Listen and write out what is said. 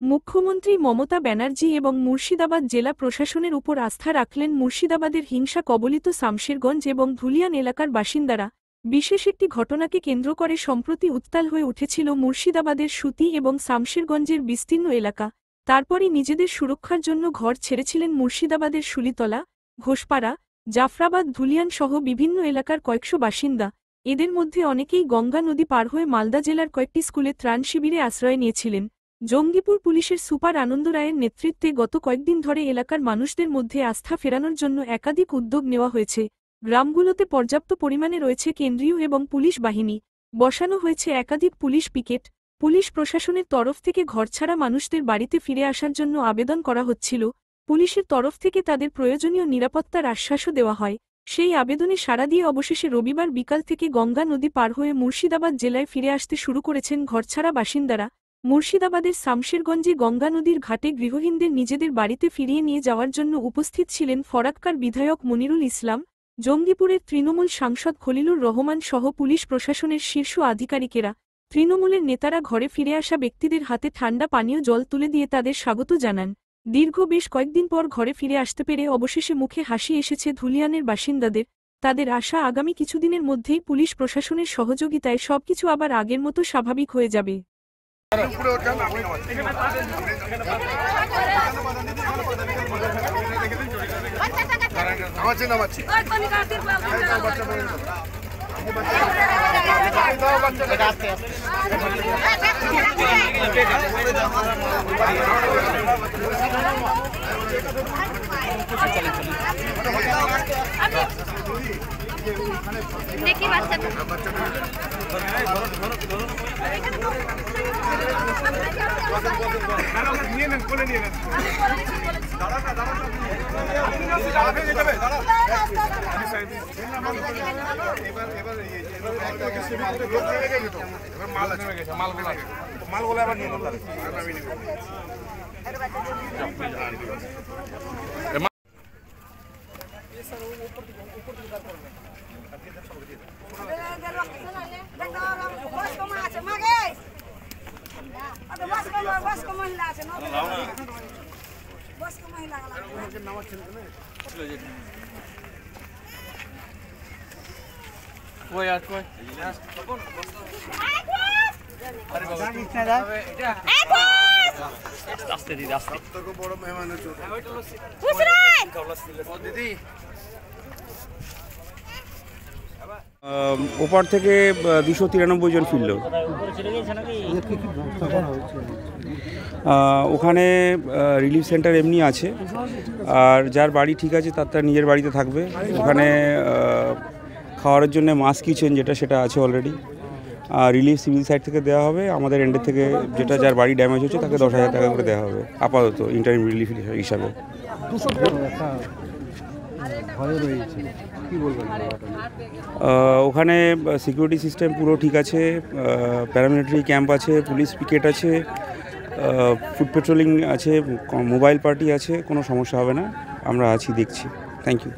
মুখ্যমন্ত্রী মমতা ব্যানার্জি এবং মুর্শিদাবাদ জেলা প্রশাসনের উপর আস্থা রাখলেন মুর্শিদাবাদের হিংসা কবলিত শামশেরগঞ্জ এবং ধুলিয়ান এলাকার বাসিন্দারা। বিশেষ একটি ঘটনাকে কেন্দ্র করে সম্প্রতি উত্তাল হয়ে উঠেছিল মুর্শিদাবাদের সুতি এবং শামশেরগঞ্জের বিস্তীর্ণ এলাকা। তারপরই নিজেদের সুরক্ষার জন্য ঘর ছেড়েছিলেন মুর্শিদাবাদের শুলিতলা, ঘোষপাড়া, জাফরাবাদ, ধুলিয়ান সহ বিভিন্ন এলাকার কয়েকশো বাসিন্দা। এদের মধ্যে অনেকেই গঙ্গা নদী পার হয়ে মালদা জেলার কয়েকটি স্কুলে ত্রাণ শিবিরে আশ্রয় নিয়েছিলেন। জঙ্গিপুর পুলিশের সুপার আনন্দ রায়ের নেতৃত্বে গত কয়েকদিন ধরে এলাকার মানুষদের মধ্যে আস্থা ফেরানোর জন্য একাধিক উদ্যোগ নেওয়া হয়েছে। গ্রামগুলোতে পর্যাপ্ত পরিমাণে রয়েছে কেন্দ্রীয় এবং পুলিশ বাহিনী। বসানো হয়েছে একাধিক পুলিশ পিকেট। পুলিশ প্রশাসনের তরফ থেকে ঘরছাড়া মানুষদের বাড়িতে ফিরে আসার জন্য আবেদন করা হচ্ছিল। পুলিশের তরফ থেকে তাদের প্রয়োজনীয় নিরাপত্তার আশ্বাসও দেওয়া হয়। সেই আবেদনে সাড়া দিয়ে অবশেষে রবিবার বিকাল থেকে গঙ্গা নদী পার হয়ে মুর্শিদাবাদ জেলায় ফিরে আসতে শুরু করেছেন ঘরছাড়া বাসিন্দারা। মুর্শিদাবাদের শামশেরগঞ্জে গঙ্গা নদীর ঘাটে গৃহহীনদের নিজেদের বাড়িতে ফিরিয়ে নিয়ে যাওয়ার জন্য উপস্থিত ছিলেন ফরাক্কার বিধায়ক মনিরুল ইসলাম, জঙ্গিপুরের তৃণমূল সাংসদ খলিলুর রহমান সহ পুলিশ প্রশাসনের শীর্ষ আধিকারিকেরা। তৃণমূলের নেতারা ঘরে ফিরে আসা ব্যক্তিদের হাতে ঠান্ডা পানীয় জল তুলে দিয়ে তাদের স্বাগত জানান। দীর্ঘ বেশ কয়েকদিন পর ঘরে ফিরে আসতে পেরে অবশেষে মুখে হাসি এসেছে ধুলিয়ানের বাসিন্দাদের। তাদের আশা আগামী কিছুদিনের মধ্যেই পুলিশ প্রশাসনের সহযোগিতায় সবকিছু আবার আগের মতো স্বাভাবিক হয়ে যাবে। দেখি বাচ্চা মালগুলো আবার নিয়ে ওপার থেকে 293 জন ফিরল। ওখানে রিলিফ সেন্টার এমনি আছে, আর যার বাড়ি ঠিক আছে তার নিজের বাড়িতে থাকবে। ওখানে খাওয়ার জন্য মাস্ক কিচেন সেটা আছে অলরেডি। রিলিফ সিভিল সাইড থেকে দেওয়া হবে, আমাদের এন্ডের থেকে যেটা যার বাড়ি ড্যামেজ হচ্ছে তাকে 10,000 টাকা করে দেওয়া হবে আপাতত ইন্টারিম রিলিফ হিসাবে। ওখানে সিকিউরিটি সিস্টেম পুরো ঠিক আছে, প্যারামিলিটারি ক্যাম্প আছে, পুলিশ পিকেট আছে, ফুড পেট্রোলিং আছে, মোবাইল পার্টি আছে, কোনো সমস্যা হবে না। আমরা আছি, দেখছি। Thank you.